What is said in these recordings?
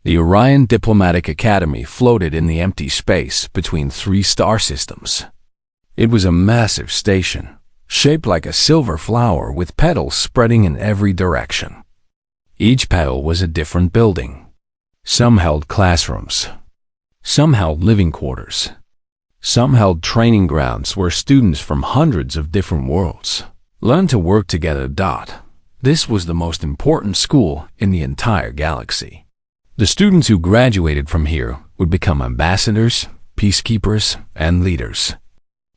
The Orion Diplomatic Academy floated in the empty space between three star systems. It was a massive station, shaped like a silver flower with petals spreading in every direction. Each petal was a different building. Some held classrooms. Some held living quarters. Some held training grounds where students from hundreds of different worlds learned to work together. This was the most important school in the entire galaxy. The students who graduated from here would become ambassadors, peacekeepers, and leaders.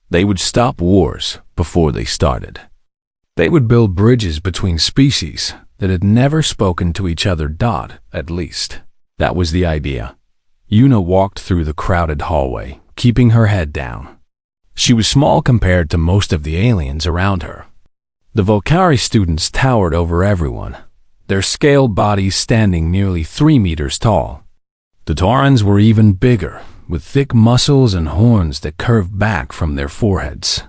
They would stop wars before they started. They would build bridges between species that had never spoken to each other. At least, that was the idea. Yuna walked through the crowded hallway, keeping her head down. She was small compared to most of the aliens around her. The Volcari students towered over everyone, their scaled bodies standing nearly 3 meters tall. The Taurans were even bigger, with thick muscles and horns that curved back from their foreheads.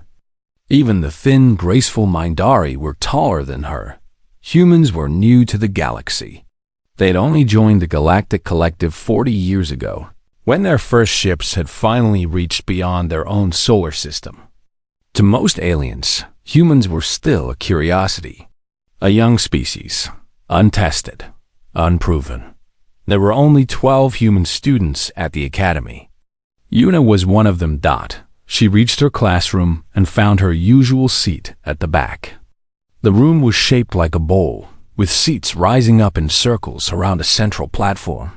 Even the thin, graceful Mindari were taller than her. Humans were new to the galaxy. They'd only joined the Galactic Collective 40 years ago, when their first ships had finally reached beyond their own solar system. To most aliens, humans were still a curiosity, a young species, untested, unproven. There were only 12 human students at the academy. Yuna was one of them. She reached her classroom and found her usual seat at the back. The room was shaped like a bowl, with seats rising up in circles around a central platform.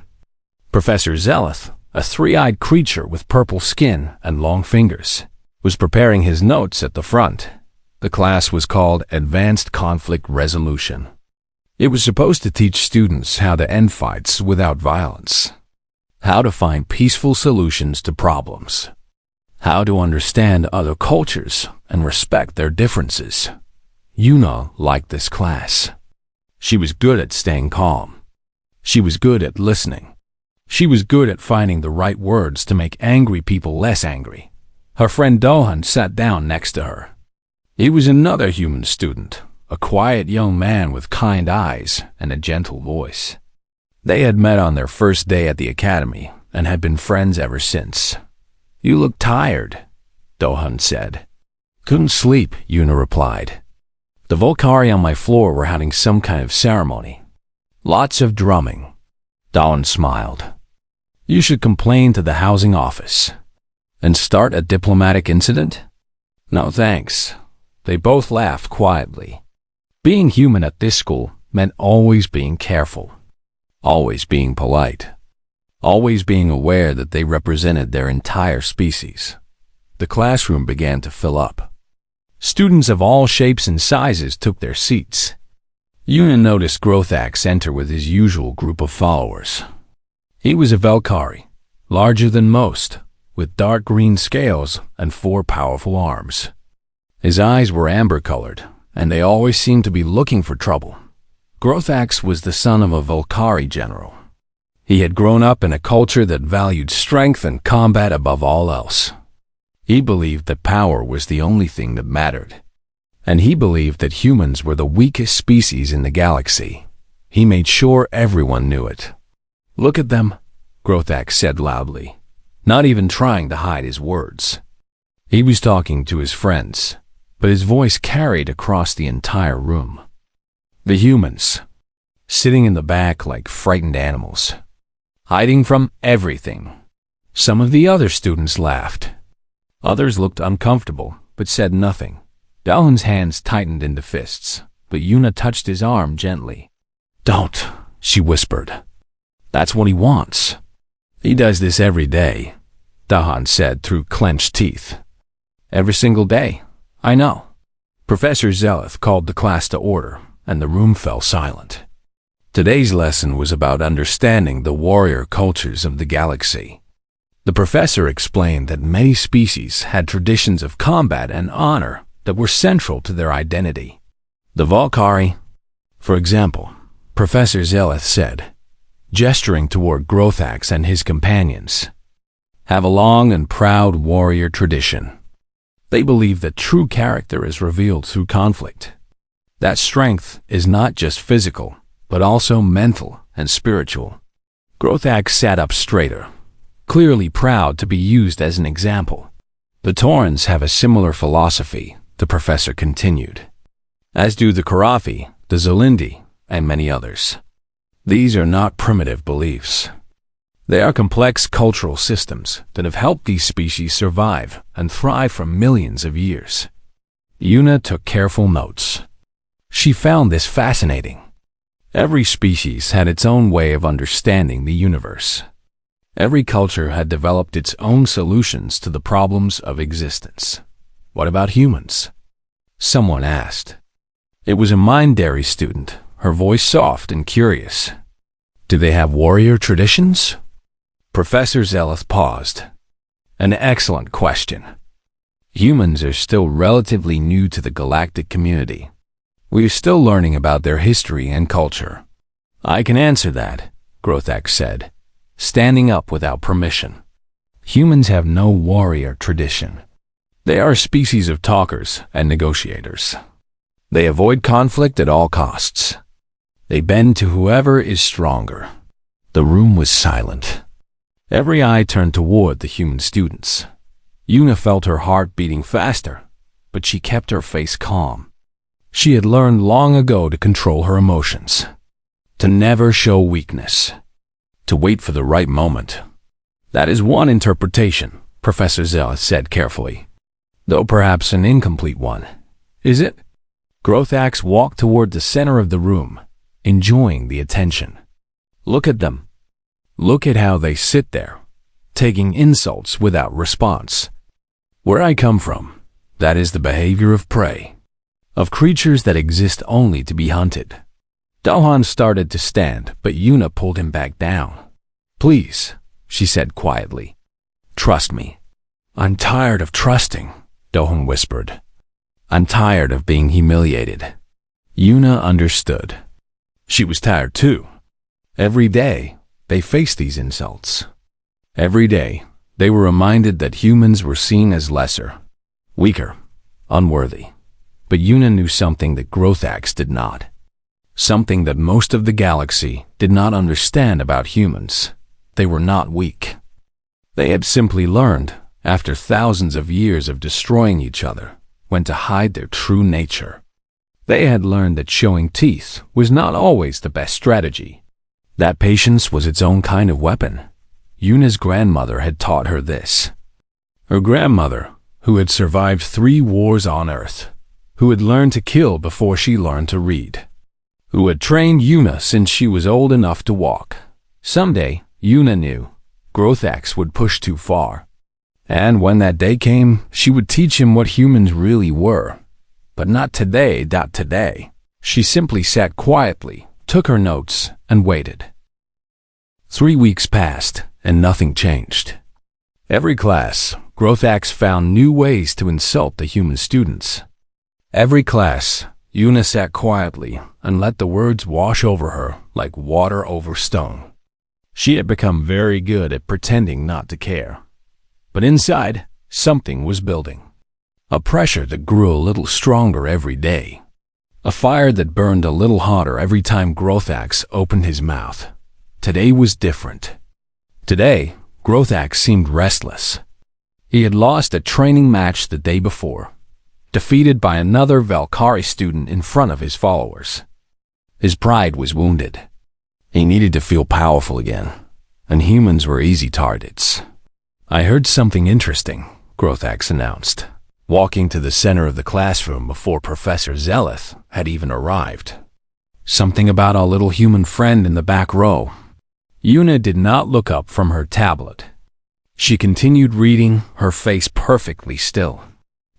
Professor Zeleth, a three-eyed creature with purple skin and long fingers, was preparing his notes at the front. The class was called Advanced Conflict Resolution. It was supposed to teach students how to end fights without violence, how to find peaceful solutions to problems, how to understand other cultures and respect their differences. Yuna liked this class. She was good at staying calm. She was good at listening. She was good at finding the right words to make angry people less angry. Her friend Dohan sat down next to her. He was another human student, a quiet young man with kind eyes and a gentle voice. They had met on their first day at the academy and had been friends ever since. "You look tired," Dohan said. "Couldn't sleep," Yuna replied. "The Volcari on my floor were having some kind of ceremony. Lots of drumming." Dohan smiled. "You should complain to the housing office." "And start a diplomatic incident?" "No thanks." They both laughed quietly. Being human at this school meant always being careful, always being polite, always being aware that they represented their entire species. The classroom began to fill up. Students of all shapes and sizes took their seats. Yuna noticed Grothax enter with his usual group of followers. He was a Valkyrie, larger than most, with dark green scales and 4 powerful arms. His eyes were amber-colored, and they always seemed to be looking for trouble. Grothax was the son of a Volcari general. He had grown up in a culture that valued strength and combat above all else. He believed that power was the only thing that mattered. And he believed that humans were the weakest species in the galaxy. He made sure everyone knew it. "Look at them," Grothax said loudly, not even trying to hide his words. He was talking to his friends, but his voice carried across the entire room. The humans, sitting in the back like frightened animals, hiding from everything. Some of the other students laughed. Others looked uncomfortable, but said nothing. Dalhan's hands tightened into fists, but Yuna touched his arm gently. "Don't," she whispered. "That's what he wants." "He does this every day," Dalhan said through clenched teeth. "Every single day. I know." Professor Zeleth called the class to order, and the room fell silent. Today's lesson was about understanding the warrior cultures of the galaxy. The professor explained that many species had traditions of combat and honor that were central to their identity. The Volcari, for example, Professor Zeleth said, gesturing toward Grothax and his companions, have a long and proud warrior tradition. They believe that true character is revealed through conflict. That strength is not just physical, but also mental and spiritual. Grothax sat up straighter, clearly proud to be used as an example. The Taurans have a similar philosophy, the professor continued, as do the Karathi, the Zolindi, and many others. These are not primitive beliefs. They are complex cultural systems that have helped these species survive and thrive for millions of years. Yuna took careful notes. She found this fascinating. Every species had its own way of understanding the universe. Every culture had developed its own solutions to the problems of existence. What about humans? Someone asked. It was a Mindary student, her voice soft and curious. Do they have warrior traditions? Professor Zeleth paused. An excellent question. Humans are still relatively new to the galactic community. We are still learning about their history and culture. I can answer that, Grothax said, standing up without permission. Humans have no warrior tradition. They are a species of talkers and negotiators. They avoid conflict at all costs. They bend to whoever is stronger. The room was silent. Every eye turned toward the human students. Yuna felt her heart beating faster, but she kept her face calm. She had learned long ago to control her emotions, to never show weakness, to wait for the right moment. That is one interpretation, Professor Zeleth said carefully, though perhaps an incomplete one. Is it? Grothax walked toward the center of the room, enjoying the attention. Look at them. Look at how they sit there, taking insults without response. Where I come from, that is the behavior of prey, of creatures that exist only to be hunted. Dalhan started to stand, but Yuna pulled him back down. Please, she said quietly. Trust me. I'm tired of trusting, Dohan whispered. I'm tired of being humiliated. Yuna understood. She was tired too. Every day, they faced these insults. Every day, they were reminded that humans were seen as lesser, weaker, unworthy. But Yuna knew something that Grothax did not. Something that most of the galaxy did not understand about humans. They were not weak. They had simply learned, after thousands of years of destroying each other, when to hide their true nature. They had learned that showing teeth was not always the best strategy. That patience was its own kind of weapon. Yuna's grandmother had taught her this. Her grandmother, who had survived 3 wars on Earth, who had learned to kill before she learned to read, who had trained Yuna since she was old enough to walk. Someday, Yuna knew, Grothax would push too far. And when that day came, she would teach him what humans really were. But not today, not today. She simply sat quietly, took her notes, and waited. 3 weeks passed, and nothing changed. Every class, Grothax found new ways to insult the human students. Every class, Yuna sat quietly and let the words wash over her like water over stone. She had become very good at pretending not to care. But inside, something was building. A pressure that grew a little stronger every day. A fire that burned a little hotter every time Grothax opened his mouth. Today was different. Today, Grothax seemed restless. He had lost a training match the day before, defeated by another Valkyrie student in front of his followers. His pride was wounded. He needed to feel powerful again, and humans were easy targets. I heard something interesting, Grothax announced, walking to the center of the classroom before Professor Zeleth had even arrived. Something about our little human friend in the back row. Yuna did not look up from her tablet. She continued reading, her face perfectly still.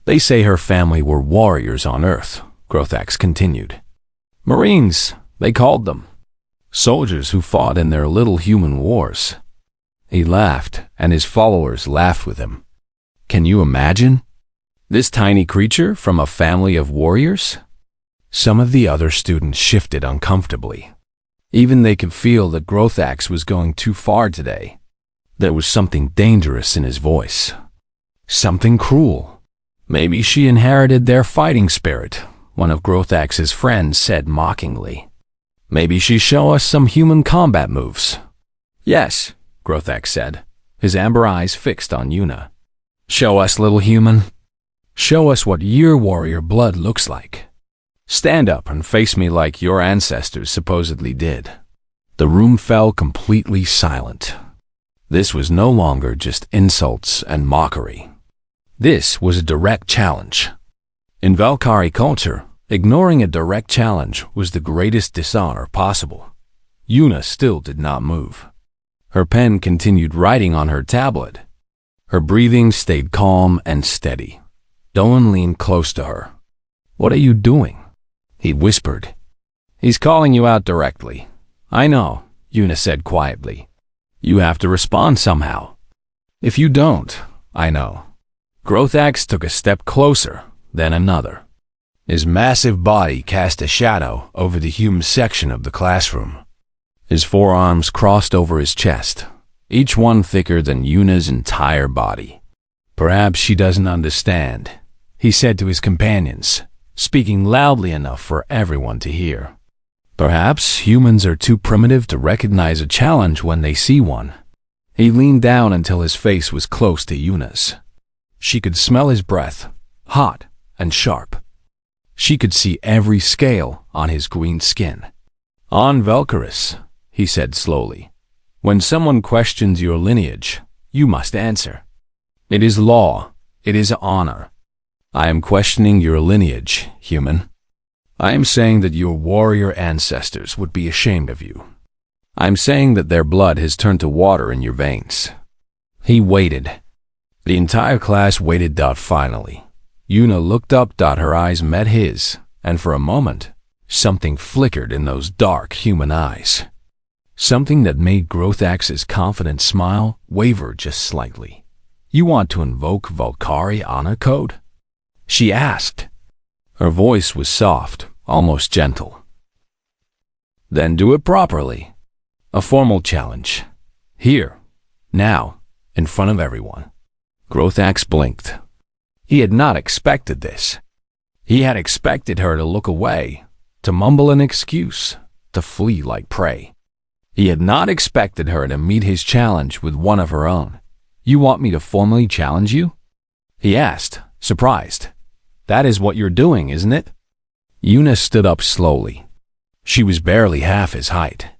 They say her family were warriors on Earth, Grothax continued. Marines, they called them. Soldiers who fought in their little human wars. He laughed, and his followers laughed with him. Can you imagine? This tiny creature from a family of warriors? Some of the other students shifted uncomfortably. Even they could feel that Grothax was going too far today. There was something dangerous in his voice. Something cruel. Maybe she inherited their fighting spirit, one of Grothax's friends said mockingly. Maybe she show us some human combat moves. Yes, Grothax said, his amber eyes fixed on Yuna. Show us, little human. Show us what your warrior blood looks like. Stand up and face me like your ancestors supposedly did. The room fell completely silent. This was no longer just insults and mockery. This was a direct challenge. In Valkyrie culture, ignoring a direct challenge was the greatest dishonor possible. Yuna still did not move. Her pen continued writing on her tablet. Her breathing stayed calm and steady. Doan leaned close to her. What are you doing? He whispered. He's calling you out directly. I know, Yuna said quietly. You have to respond somehow. If you don't, I know. Grothax took a step closer, then another. His massive body cast a shadow over the human section of the classroom. His forearms crossed over his chest, each one thicker than Yuna's entire body. Perhaps she doesn't understand, he said to his companions, speaking loudly enough for everyone to hear. Perhaps humans are too primitive to recognize a challenge when they see one. He leaned down until his face was close to Yuna's. She could smell his breath, hot and sharp. She could see every scale on his green skin. On Valkyris, he said slowly, when someone questions your lineage, you must answer. It is law. It is honor. I am questioning your lineage, human. I am saying that your warrior ancestors would be ashamed of you. I am saying that their blood has turned to water in your veins. He waited. The entire class waited. Finally, Yuna looked up. Her eyes met his, and for a moment, something flickered in those dark human eyes. Something that made Grothax's confident smile waver just slightly. You want to invoke Valkyrie honor code? She asked. Her voice was soft, almost gentle. Then do it properly. A formal challenge. Here, now, in front of everyone. Grothax blinked. He had not expected this. He had expected her to look away, to mumble an excuse, to flee like prey. He had not expected her to meet his challenge with one of her own. You want me to formally challenge you? He asked, surprised. That is what you're doing, isn't it? Yuna stood up slowly. She was barely half his height.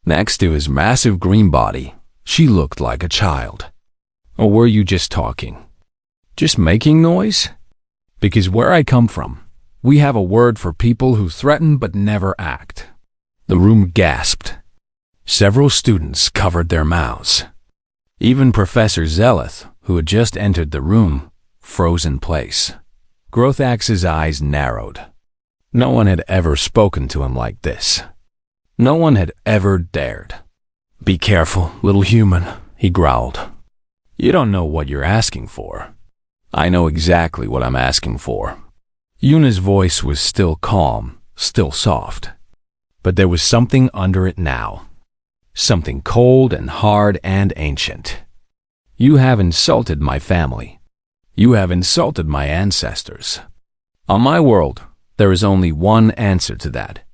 Next to his massive green body, she looked like a child. Or were you just talking? Just making noise? Because where I come from, we have a word for people who threaten but never act. The room gasped. Several students covered their mouths. Even Professor Zeleth, who had just entered the room, froze in place. Grothax's eyes narrowed. No one had ever spoken to him like this. No one had ever dared. Be careful, little human, he growled. You don't know what you're asking for. I know exactly what I'm asking for. Yuna's voice was still calm, still soft. But there was something under it now. Something cold and hard and ancient. You have insulted my family. You have insulted my ancestors. On my world, there is only one answer to that.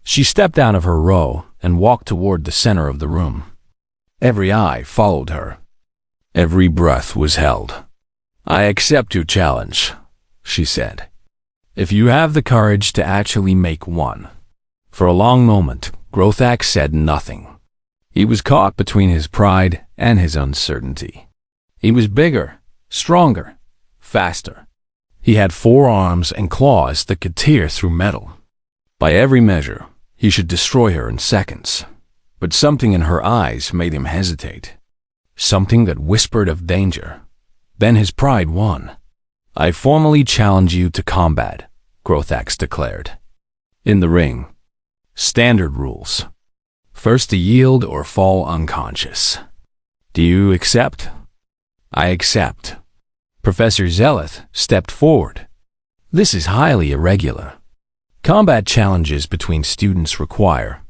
She stepped out of her row and walked toward the center of the room. Every eye followed her. Every breath was held. I accept your challenge, she said. If you have the courage to actually make one. For a long moment, Grothax said nothing. He was caught between his pride and his uncertainty. He was bigger, stronger, faster. He had 4 arms and claws that could tear through metal. By every measure, he should destroy her in seconds. But something in her eyes made him hesitate. Something that whispered of danger. Then his pride won. I formally challenge you to combat, Grothax declared. In the ring. Standard rules. First to yield or fall unconscious. Do you accept? I accept. Professor Zeleth stepped forward. This is highly irregular. Combat challenges between students require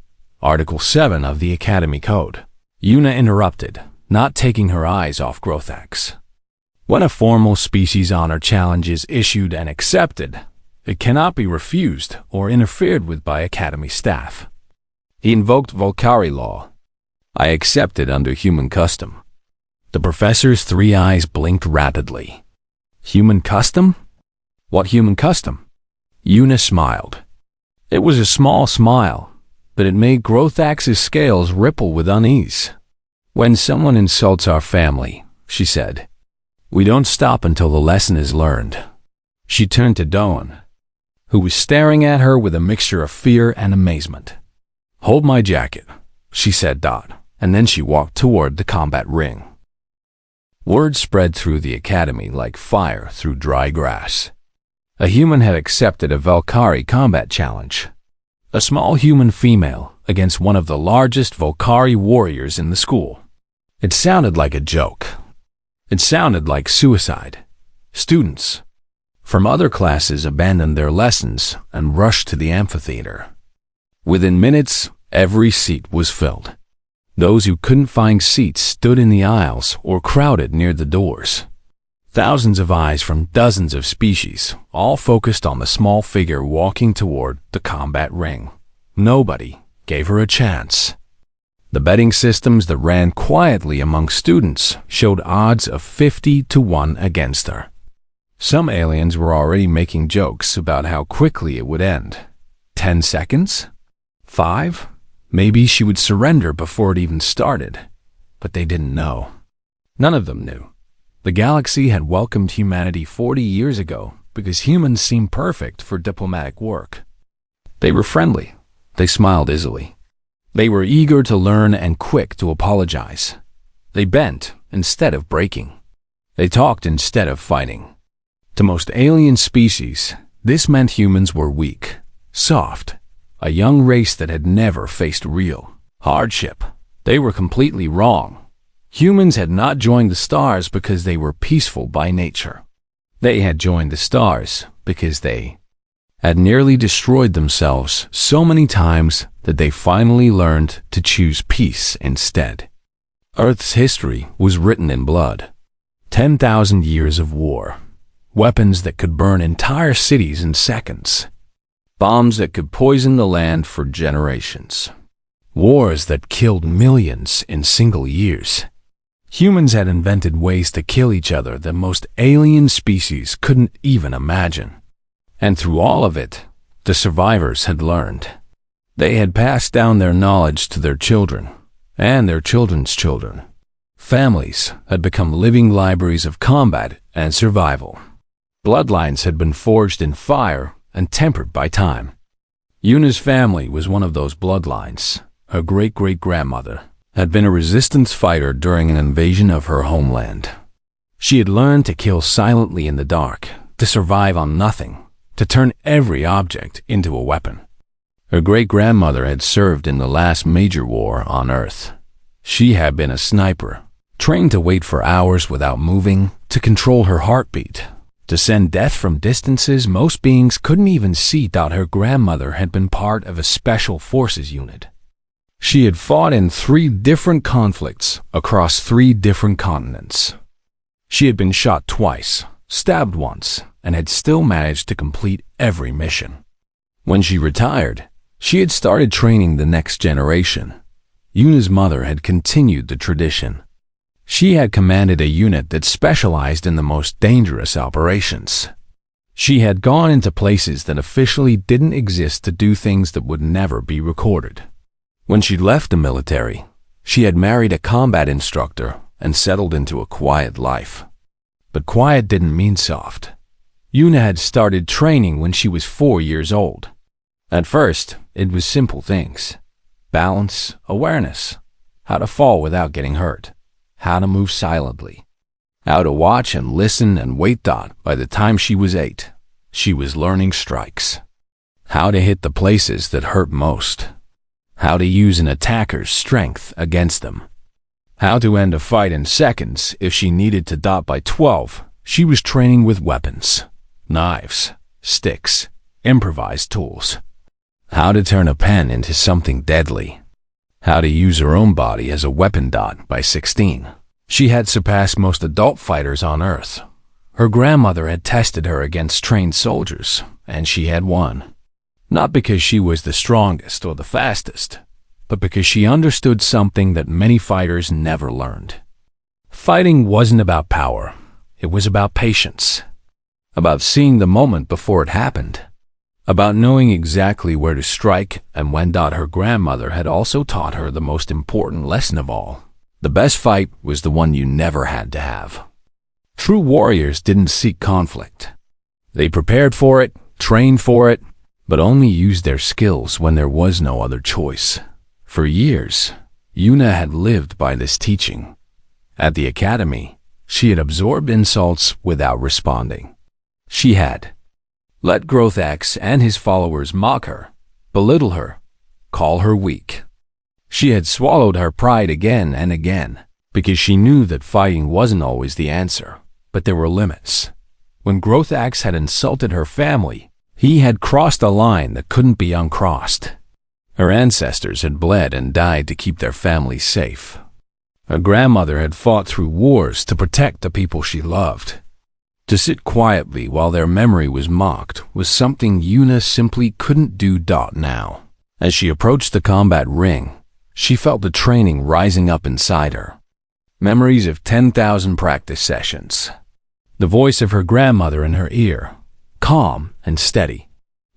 Article 7 of the Academy Code. Yuna interrupted, not taking her eyes off Grothax. When a formal species honor challenge is issued and accepted, it cannot be refused or interfered with by Academy staff. He invoked Valkyrie law. I accepted under human custom. The professor's three eyes blinked rapidly. Human custom? What human custom? Una smiled. It was a small smile, but it made Grothax's scales ripple with unease. When someone insults our family, she said, we don't stop until the lesson is learned. She turned to Doan, who was staring at her with a mixture of fear and amazement. Hold my jacket, she said, and then she walked toward the combat ring. Word spread through the academy like fire through dry grass. A human had accepted a Valkyrie combat challenge. A small human female against one of the largest Valkyrie warriors in the school. It sounded like a joke. It sounded like suicide. Students from other classes abandoned their lessons and rushed to the amphitheater. Within minutes, every seat was filled. Those who couldn't find seats stood in the aisles or crowded near the doors. Thousands of eyes from dozens of species, all focused on the small figure walking toward the combat ring. Nobody gave her a chance. The betting systems that ran quietly among students showed odds of 50-1 against her. Some aliens were already making jokes about how quickly it would end. 10 seconds? 5? Maybe she would surrender before it even started. But they didn't know. None of them knew. The galaxy had welcomed humanity 40 years ago because humans seemed perfect for diplomatic work. They were friendly. They smiled easily. They were eager to learn and quick to apologize. They bent instead of breaking. They talked instead of fighting. To most alien species, this meant humans were weak, soft, a young race that had never faced real hardship. They were completely wrong. Humans had not joined the stars because they were peaceful by nature. They had joined the stars because they had nearly destroyed themselves so many times that they finally learned to choose peace instead. Earth's history was written in blood. 10,000 years of war. Weapons that could burn entire cities in seconds. Bombs that could poison the land for generations. Wars that killed millions in single years. Humans had invented ways to kill each other that most alien species couldn't even imagine. And through all of it, the survivors had learned. They had passed down their knowledge to their children and their children's children. Families had become living libraries of combat and survival. Bloodlines had been forged in fire and tempered by time. Una's family was one of those bloodlines. Her great-great-grandmother had been a resistance fighter during an invasion of her homeland. She had learned to kill silently in the dark, to survive on nothing, to turn every object into a weapon. Her great-grandmother had served in the last major war on Earth. She had been a sniper, trained to wait for hours without moving, to control her heartbeat, to send death from distances most beings couldn't even see. Her grandmother had been part of a special forces unit. She had fought in 3 different conflicts across 3 different continents. She had been shot twice, stabbed once, and had still managed to complete every mission. When she retired, she had started training the next generation. Una's mother had continued the tradition. She had commanded a unit that specialized in the most dangerous operations. She had gone into places that officially didn't exist to do things that would never be recorded. When she left the military, she had married a combat instructor and settled into a quiet life. But quiet didn't mean soft. Una had started training when she was 4 years old. At first, it was simple things. Balance, awareness, how to fall without getting hurt, how to move silently, how to watch and listen and wait. By the time she was 8, she was learning strikes. How to hit the places that hurt most. How to use an attacker's strength against them. How to end a fight in seconds if she needed to. By 12, she was training with weapons, knives, sticks, improvised tools. How to turn a pen into something deadly. How to use her own body as a weapon. By 16, she had surpassed most adult fighters on Earth. Her grandmother had tested her against trained soldiers, and she had won. Not because she was the strongest or the fastest, but because she understood something that many fighters never learned. Fighting wasn't about power. It was about patience. About seeing the moment before it happened. About knowing exactly where to strike and when. Her grandmother had also taught her the most important lesson of all. The best fight was the one you never had to have. True warriors didn't seek conflict. They prepared for it, trained for it, but only used their skills when there was no other choice. For years, Yuna had lived by this teaching. At the academy, she had absorbed insults without responding. She had let Growth X and his followers mock her, belittle her, call her weak. She had swallowed her pride again and again, because she knew that fighting wasn't always the answer, but there were limits. When Growth X had insulted her family, he had crossed a line that couldn't be uncrossed. Her ancestors had bled and died to keep their families safe. Her grandmother had fought through wars to protect the people she loved. To sit quietly while their memory was mocked was something Yuna simply couldn't do. Now, as she approached the combat ring, she felt the training rising up inside her. Memories of 10,000 practice sessions. The voice of her grandmother in her ear, calm and steady.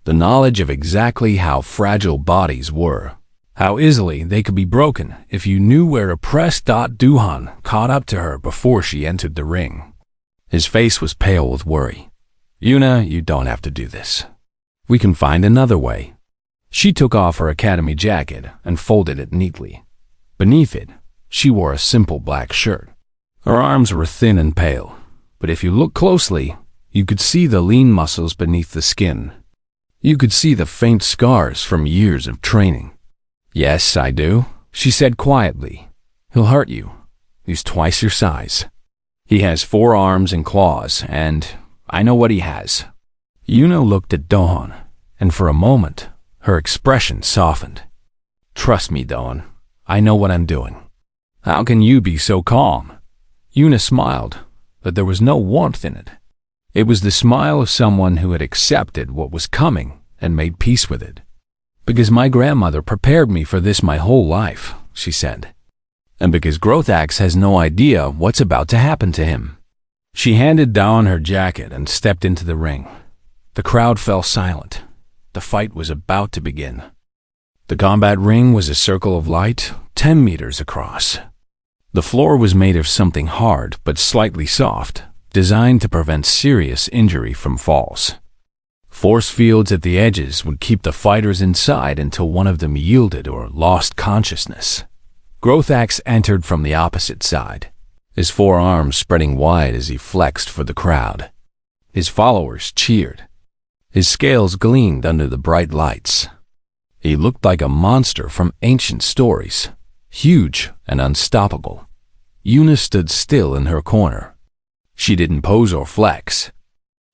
The knowledge of exactly how fragile bodies were, how easily they could be broken if you knew where to press. Duhan caught up to her before she entered the ring. His face was pale with worry. Yuna, you don't have to do this. We can find another way. She took off her academy jacket and folded it neatly. Beneath it, she wore a simple black shirt. Her arms were thin and pale, but if you looked closely, you could see the lean muscles beneath the skin. You could see the faint scars from years of training. Yes, I do, she said quietly. He'll hurt you. He's twice your size. He has 4 arms and claws, and I know what he has. Yuna looked at Dawn, and for a moment, her expression softened. Trust me, Dawn. I know what I'm doing. How can you be so calm? Yuna smiled, but there was no warmth in it. It was the smile of someone who had accepted what was coming and made peace with it. Because my grandmother prepared me for this my whole life, she said. And because Growth Axe has no idea what's about to happen to him. She handed Dawn her jacket and stepped into the ring. The crowd fell silent. The fight was about to begin. The combat ring was a circle of light, 10 meters across. The floor was made of something hard but slightly soft, designed to prevent serious injury from falls. Force fields at the edges would keep the fighters inside until one of them yielded or lost consciousness. Growth Axe entered from the opposite side, his 4 arms spreading wide as he flexed for the crowd. His followers cheered. His scales gleamed under the bright lights. He looked like a monster from ancient stories, huge and unstoppable. Yuna stood still in her corner. She didn't pose or flex.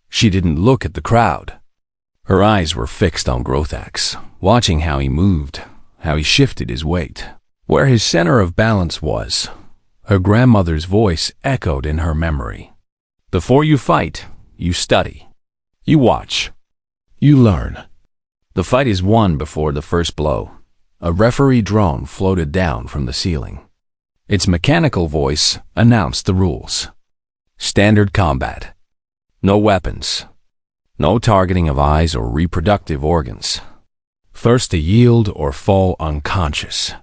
She didn't look at the crowd. Her eyes were fixed on Growth Axe, watching how he moved, how he shifted his weight. Where his center of balance was, her grandmother's voice echoed in her memory. Before you fight, you study. You watch. You learn. The fight is won before the first blow. A referee drone floated down from the ceiling. Its mechanical voice announced the rules. Standard combat. No weapons. No targeting of eyes or reproductive organs. First to yield or fall unconscious.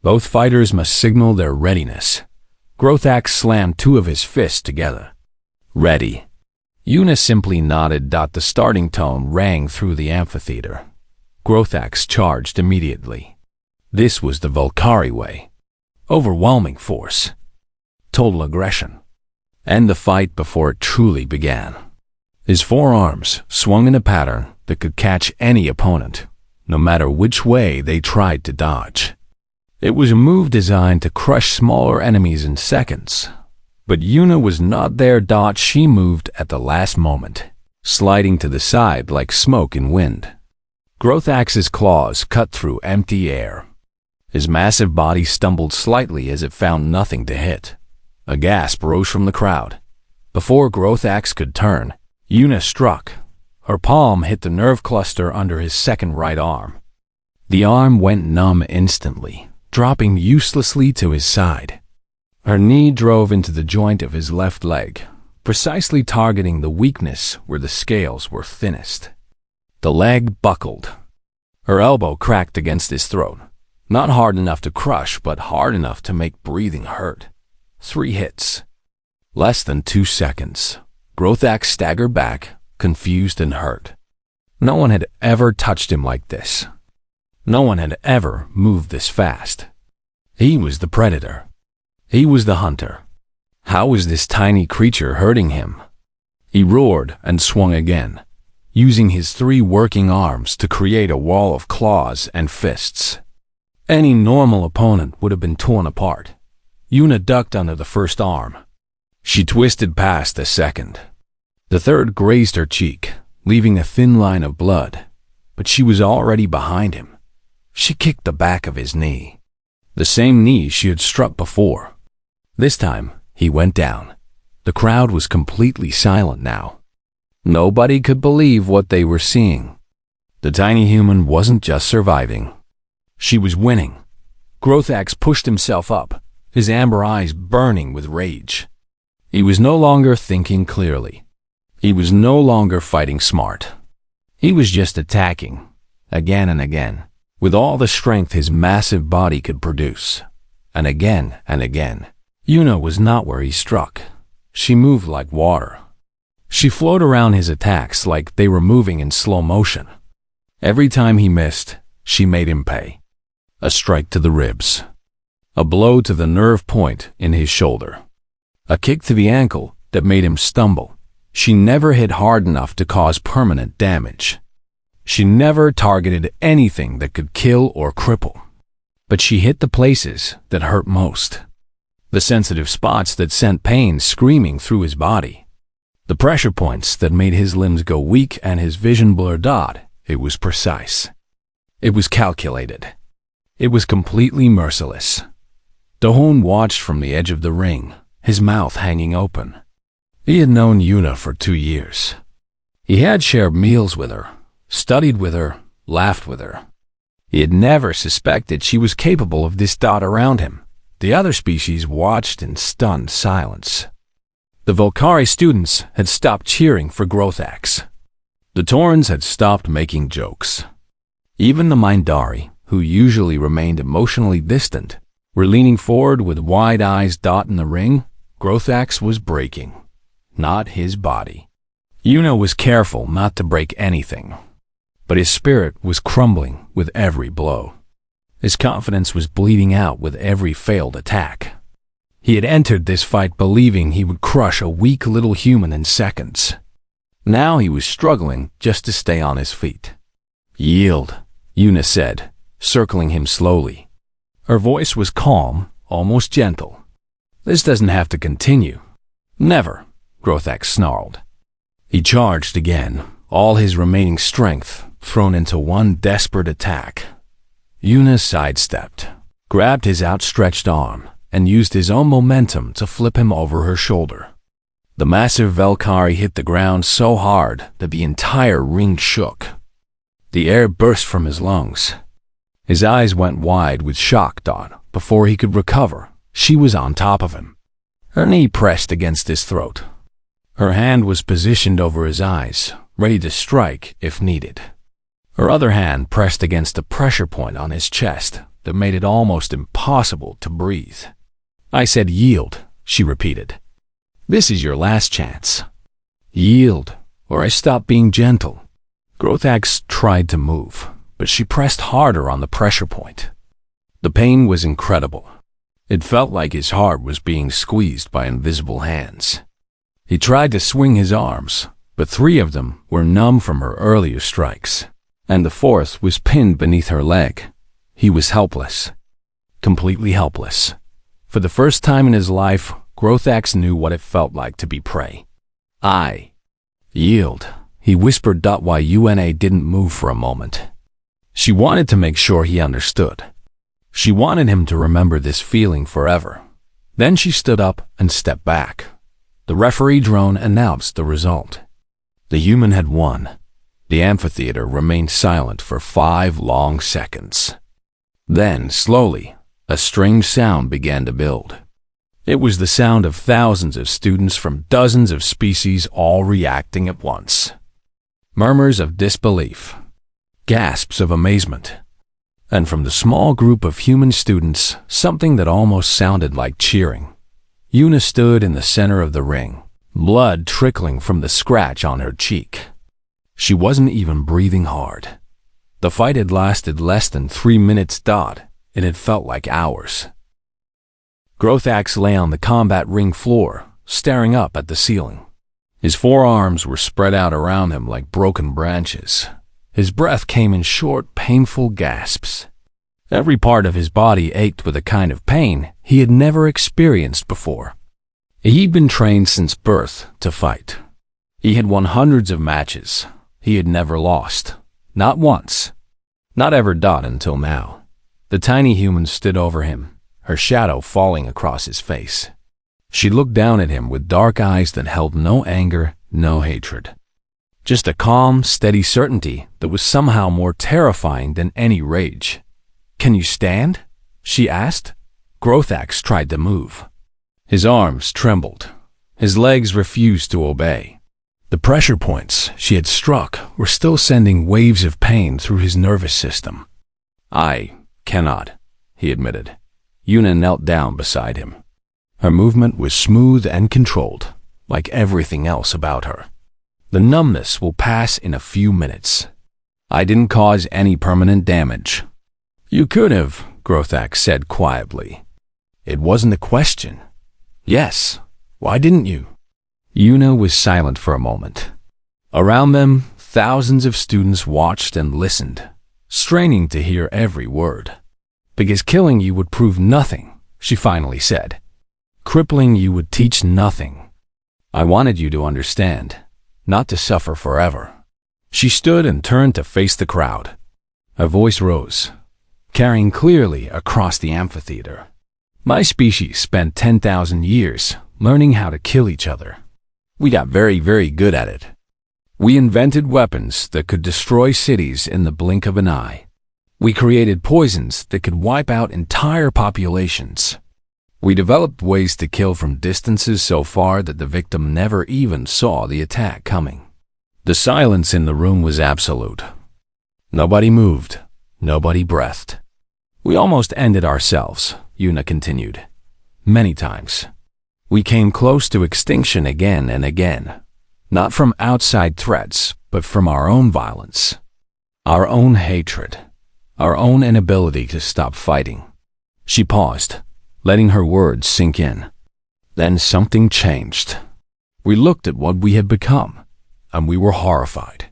Both fighters must signal their readiness. Growth Axe slammed 2 of his fists together. Ready. Yuna simply nodded. The starting tone rang through the amphitheater. Growth Axe charged immediately. This was the Volcari way. Overwhelming force. Total aggression. End the fight before it truly began. His 4 arms swung in a pattern that could catch any opponent, no matter which way they tried to dodge. It was a move designed to crush smaller enemies in seconds. But Yuna was not there. She moved at the last moment, sliding to the side like smoke in wind. Growth Axe's claws cut through empty air. His massive body stumbled slightly as it found nothing to hit. A gasp rose from the crowd. Before Growth Axe could turn, Yuna struck. Her palm hit the nerve cluster under his second right arm. The arm went numb instantly, dropping uselessly to his side. Her knee drove into the joint of his left leg, precisely targeting the weakness where the scales were thinnest. The leg buckled. Her elbow cracked against his throat, not hard enough to crush, but hard enough to make breathing hurt. 3 hits. Less than 2 seconds. Grothax staggered back, confused and hurt. No one had ever touched him like this. No one had ever moved this fast. He was the predator. He was the hunter. How was this tiny creature hurting him? He roared and swung again, using his 3 working arms to create a wall of claws and fists. Any normal opponent would have been torn apart. Yuna ducked under the first arm. She twisted past the second. The third grazed her cheek, leaving a thin line of blood, but she was already behind him. She kicked the back of his knee, the same knee she had struck before. This time, he went down. The crowd was completely silent now. Nobody could believe what they were seeing. The tiny human wasn't just surviving. She was winning. Grothax pushed himself up, his amber eyes burning with rage. He was no longer thinking clearly. He was no longer fighting smart. He was just attacking, again and again, with all the strength his massive body could produce. And again and again. Yuna was not where he struck. She moved like water. She flowed around his attacks like they were moving in slow motion. Every time he missed, she made him pay. A strike to the ribs. A blow to the nerve point in his shoulder. A kick to the ankle that made him stumble. She never hit hard enough to cause permanent damage. She never targeted anything that could kill or cripple. But she hit the places that hurt most. The sensitive spots that sent pain screaming through his body. The pressure points that made his limbs go weak and his vision blurred out. It was precise. It was calculated. It was completely merciless. Dohon watched from the edge of the ring, his mouth hanging open. He had known Yuna for 2 years. He had shared meals with her, studied with her, laughed with her. He had never suspected she was capable of this thought around him. The other species watched in stunned silence. The Volcari students had stopped cheering for Grothax. The Taurans had stopped making jokes. Even the Mindari, who usually remained emotionally distant, were leaning forward with wide eyes dotting the ring. Grothax was breaking, not his body. Yuna was careful not to break anything, but his spirit was crumbling with every blow. His confidence was bleeding out with every failed attack. He had entered this fight believing he would crush a weak little human in seconds. Now he was struggling just to stay on his feet. "Yield," Yuna said, circling him slowly. Her voice was calm, almost gentle. "This doesn't have to continue." "Never," Grothax snarled. He charged again, all his remaining strength thrown into one desperate attack. Yuna sidestepped, grabbed his outstretched arm, and used his own momentum to flip him over her shoulder. The massive Valkyrie hit the ground so hard that the entire ring shook. The air burst from his lungs. His eyes went wide with shock. Before he could recover, she was on top of him. Her knee pressed against his throat. Her hand was positioned over his eyes, ready to strike if needed. Her other hand pressed against a pressure point on his chest that made it almost impossible to breathe. "I said yield," she repeated. "This is your last chance. Yield, or I stop being gentle." Grothax tried to move, but she pressed harder on the pressure point. The pain was incredible. It felt like his heart was being squeezed by invisible hands. He tried to swing his arms, but 3 of them were numb from her earlier strikes, and the 4th was pinned beneath her leg. He was helpless. Completely helpless. For the first time in his life, Grothax knew what it felt like to be prey. "I yield," he whispered. While Yuna didn't move for a moment. She wanted to make sure he understood. She wanted him to remember this feeling forever. Then she stood up and stepped back. The referee drone announced the result. The human had won. The amphitheater remained silent for 5 long seconds. Then, slowly, a strange sound began to build. It was the sound of thousands of students from dozens of species all reacting at once. Murmurs of disbelief, gasps of amazement, and from the small group of human students, something that almost sounded like cheering. Una stood in the center of the ring, blood trickling from the scratch on her cheek. She wasn't even breathing hard. The fight had lasted less than 3 minutes dot, and it felt like hours. Grothax lay on the combat ring floor, staring up at the ceiling. His forearms were spread out around him like broken branches. His breath came in short, painful gasps. Every part of his body ached with a kind of pain he had never experienced before. He'd been trained since birth to fight. He had won hundreds of matches. He had never lost. Not once. Not ever dot until now. The tiny human stood over him, her shadow falling across his face. She looked down at him with dark eyes that held no anger, no hatred. Just a calm, steady certainty that was somehow more terrifying than any rage. "Can you stand?" she asked. Grothax tried to move. His arms trembled. His legs refused to obey. The pressure points she had struck were still sending waves of pain through his nervous system. "I cannot," he admitted. Una knelt down beside him. Her movement was smooth and controlled, like everything else about her. "The numbness will pass in a few minutes. I didn't cause any permanent damage." "You could have," Grothax said quietly. "It wasn't a question." "Yes, why didn't you?" Una was silent for a moment. Around them, thousands of students watched and listened, straining to hear every word. "Because killing you would prove nothing," she finally said. "Crippling you would teach nothing. I wanted you to understand, not to suffer forever." She stood and turned to face the crowd. Her voice rose, carrying clearly across the amphitheater. "My species spent 10,000 years learning how to kill each other. We got very, very good at it. We invented weapons that could destroy cities in the blink of an eye. We created poisons that could wipe out entire populations. We developed ways to kill from distances so far that the victim never even saw the attack coming." The silence in the room was absolute. Nobody moved. Nobody breathed. "We almost ended ourselves," Una continued. "Many times. We came close to extinction again and again, not from outside threats, but from our own violence, our own hatred, our own inability to stop fighting." She paused, letting her words sink in. Then something changed. We looked at what we had become, and we were horrified.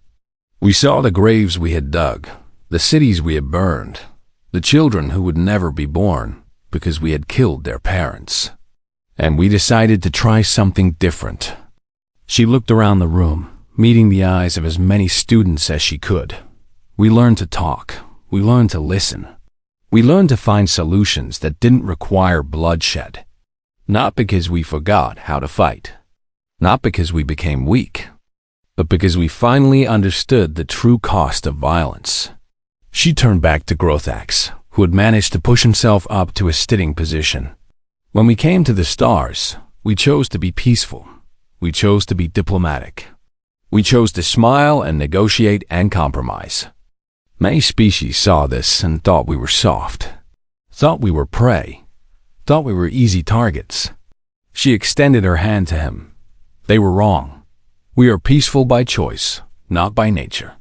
We saw the graves we had dug, the cities we had burned, the children who would never be born because we had killed their parents. And we decided to try something different. She looked around the room, meeting the eyes of as many students as she could. We learned to talk. We learned to listen. We learned to find solutions that didn't require bloodshed. Not because we forgot how to fight. Not because we became weak. But because we finally understood the true cost of violence. She turned back to Grothax, who had managed to push himself up to a sitting position. "When we came to the stars, we chose to be peaceful. We chose to be diplomatic. We chose to smile and negotiate and compromise. Many species saw this and thought we were soft, thought we were prey, thought we were easy targets." She extended her hand to him. "They were wrong. We are peaceful by choice, not by nature.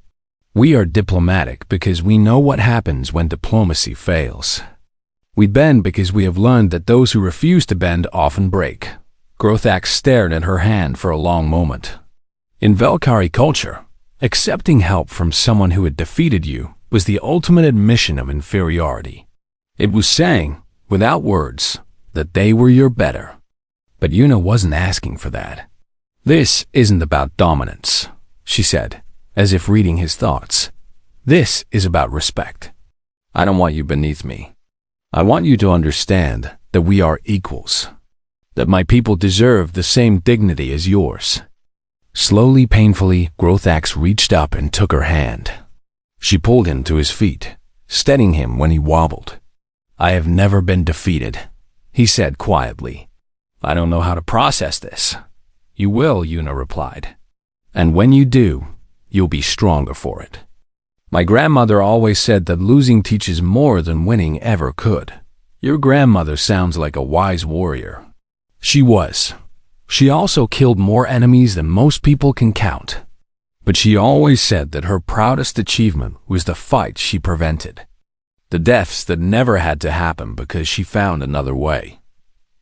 We are diplomatic because we know what happens when diplomacy fails. We bend because we have learned that those who refuse to bend often break." Grothax stared at her hand for a long moment. In Velkari culture, accepting help from someone who had defeated you was the ultimate admission of inferiority. It was saying, without words, that they were your better. But Una wasn't asking for that. "This isn't about dominance," she said, as if reading his thoughts. "This is about respect. I don't want you beneath me. I want you to understand that we are equals, that my people deserve the same dignity as yours." Slowly, painfully, Growthax reached up and took her hand. She pulled him to his feet, steadying him when he wobbled. "I have never been defeated," he said quietly. "I don't know how to process this." "You will," Una replied. "And when you do, you'll be stronger for it." My grandmother always said that losing teaches more than winning ever could. Your grandmother sounds like a wise warrior. She was. She also killed more enemies than most people can count. But she always said that her proudest achievement was the fight she prevented. The deaths that never had to happen because she found another way.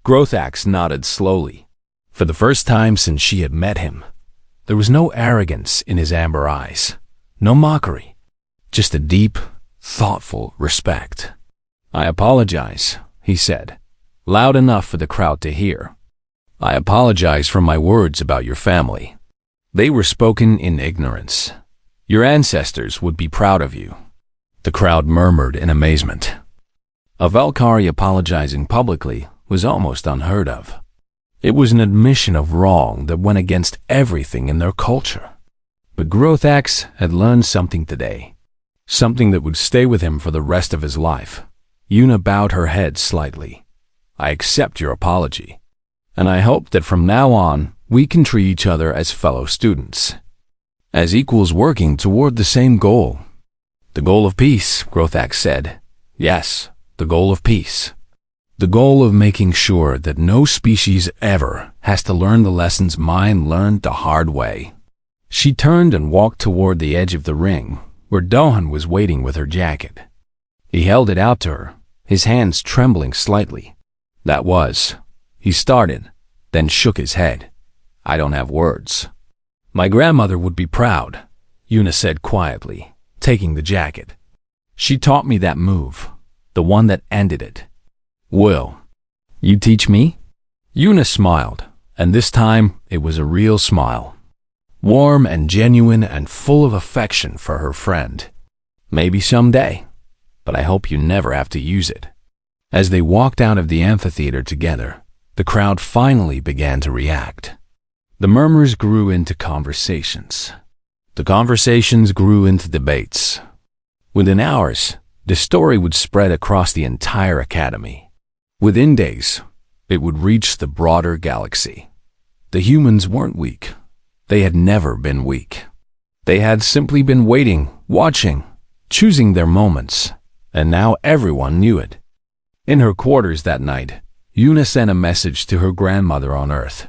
Growthax nodded slowly. For the first time since she had met him, there was no arrogance in his amber eyes, no mockery, just a deep, thoughtful respect. "I apologize," he said, loud enough for the crowd to hear. "I apologize for my words about your family. They were spoken in ignorance. Your ancestors would be proud of you." The crowd murmured in amazement. A Valkyrie apologizing publicly was almost unheard of. It was an admission of wrong that went against everything in their culture. But Growthax had learned something today, something that would stay with him for the rest of his life. Una bowed her head slightly. "I accept your apology, and I hope that from now on we can treat each other as fellow students, as equals working toward the same goal." "The goal of peace," Growthax said. "Yes, the goal of peace. The goal of making sure that no species ever has to learn the lessons mine learned the hard way." She turned and walked toward the edge of the ring, where Dohan was waiting with her jacket. He held it out to her, his hands trembling slightly. "That was," he started, then shook his head. "I don't have words." "My grandmother would be proud," Una said quietly, taking the jacket. "She taught me that move, the one that ended it." "Will you teach me?" Una smiled, and this time it was a real smile. Warm and genuine and full of affection for her friend. "Maybe someday, but I hope you never have to use it." As they walked out of the amphitheater together, the crowd finally began to react. The murmurs grew into conversations. The conversations grew into debates. Within hours, the story would spread across the entire academy. Within days, it would reach the broader galaxy. The humans weren't weak. They had never been weak. They had simply been waiting, watching, choosing their moments, and now everyone knew it. In her quarters that night, Una sent a message to her grandmother on Earth.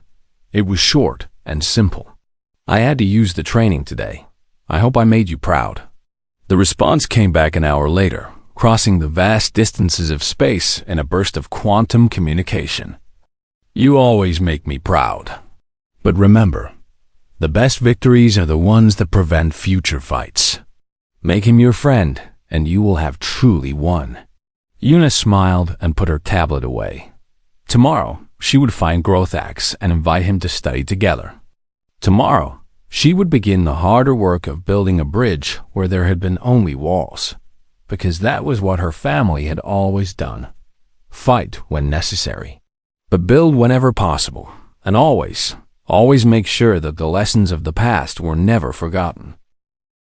It was short and simple. "I had to use the training today. I hope I made you proud." The response came back an hour later, crossing the vast distances of space in a burst of quantum communication. "You always make me proud. But remember, the best victories are the ones that prevent future fights. Make him your friend, and you will have truly won." Una smiled and put her tablet away. Tomorrow, she would find Growthax and invite him to study together. Tomorrow, she would begin the harder work of building a bridge where there had been only walls, because that was what her family had always done. Fight when necessary, but build whenever possible, and always make sure that the lessons of the past were never forgotten.